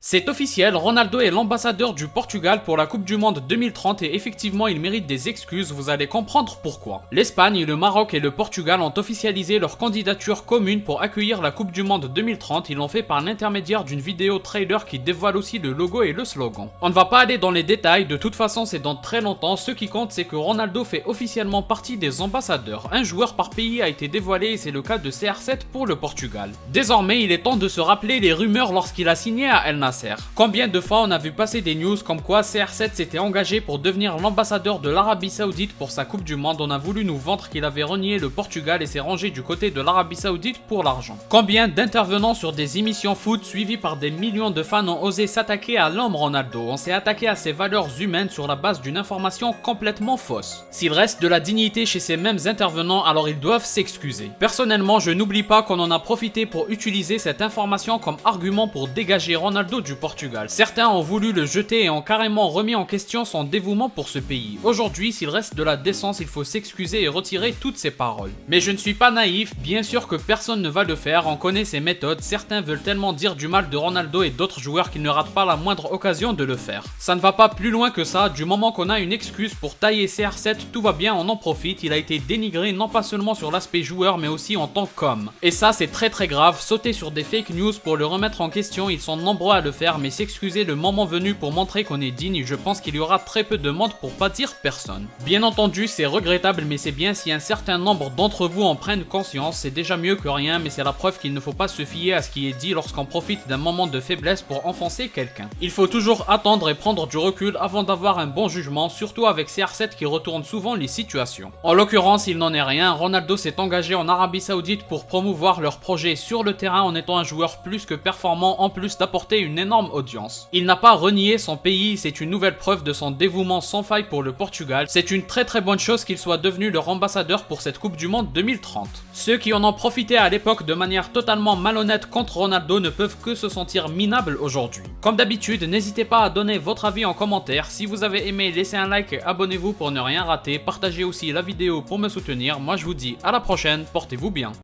C'est officiel, Ronaldo est l'ambassadeur du Portugal pour la Coupe du Monde 2030 et effectivement il mérite des excuses, vous allez comprendre pourquoi. L'Espagne, le Maroc et le Portugal ont officialisé leur candidature commune pour accueillir la Coupe du Monde 2030, ils l'ont fait par l'intermédiaire d'une vidéo trailer qui dévoile aussi le logo et le slogan. On ne va pas aller dans les détails, de toute façon c'est dans très longtemps, ce qui compte c'est que Ronaldo fait officiellement partie des ambassadeurs. Un joueur par pays a été dévoilé et c'est le cas de CR7 pour le Portugal. Désormais il est temps de se rappeler les rumeurs lorsqu'il a signé à El Nasser. Combien de fois on a vu passer des news comme quoi CR7 s'était engagé pour devenir l'ambassadeur de l'Arabie Saoudite pour sa Coupe du Monde. On a voulu nous vendre qu'il avait renié le Portugal et s'est rangé du côté de l'Arabie Saoudite pour l'argent. Combien d'intervenants sur des émissions foot suivies par des millions de fans ont osé s'attaquer à l'homme Ronaldo. On s'est attaqué à ses valeurs humaines sur la base d'une information complètement fausse. S'il reste de la dignité chez ces mêmes intervenants, alors ils doivent s'excuser. Personnellement, je n'oublie pas qu'on en a profité pour utiliser cette information comme argument pour dégager Ronaldo du Portugal. Certains ont voulu le jeter et ont carrément remis en question son dévouement pour ce pays. Aujourd'hui, s'il reste de la décence, il faut s'excuser et retirer toutes ces paroles. Mais je ne suis pas naïf, bien sûr que personne ne va le faire, on connaît ses méthodes, certains veulent tellement dire du mal de Ronaldo et d'autres joueurs qu'ils ne ratent pas la moindre occasion de le faire. Ça ne va pas plus loin que ça, du moment qu'on a une excuse pour tailler CR7, tout va bien, on en profite, il a été dénigré non pas seulement sur l'aspect joueur mais aussi en tant qu'homme. Et ça c'est très grave, sauter sur des fake news pour le remettre en question, ils sont nombreux à le faire, mais s'excuser le moment venu pour montrer qu'on est digne, je pense qu'il y aura très peu de monde pour pas dire personne. Bien entendu, c'est regrettable, mais c'est bien si un certain nombre d'entre vous en prennent conscience, c'est déjà mieux que rien, mais c'est la preuve qu'il ne faut pas se fier à ce qui est dit lorsqu'on profite d'un moment de faiblesse pour enfoncer quelqu'un. Il faut toujours attendre et prendre du recul avant d'avoir un bon jugement, surtout avec CR7 qui retourne souvent les situations. En l'occurrence, il n'en est rien, Ronaldo s'est engagé en Arabie Saoudite pour promouvoir leur projet sur le terrain en étant un joueur plus que performant, en plus d'apporter une énorme audience. Il n'a pas renié son pays, c'est une nouvelle preuve de son dévouement sans faille pour le Portugal. C'est une très bonne chose qu'il soit devenu leur ambassadeur pour cette Coupe du Monde 2030. Ceux qui en ont profité à l'époque de manière totalement malhonnête contre Ronaldo ne peuvent que se sentir minables aujourd'hui. Comme d'habitude, n'hésitez pas à donner votre avis en commentaire. Si vous avez aimé, laissez un like et abonnez-vous pour ne rien rater. Partagez aussi la vidéo pour me soutenir. Moi je vous dis à la prochaine, portez-vous bien.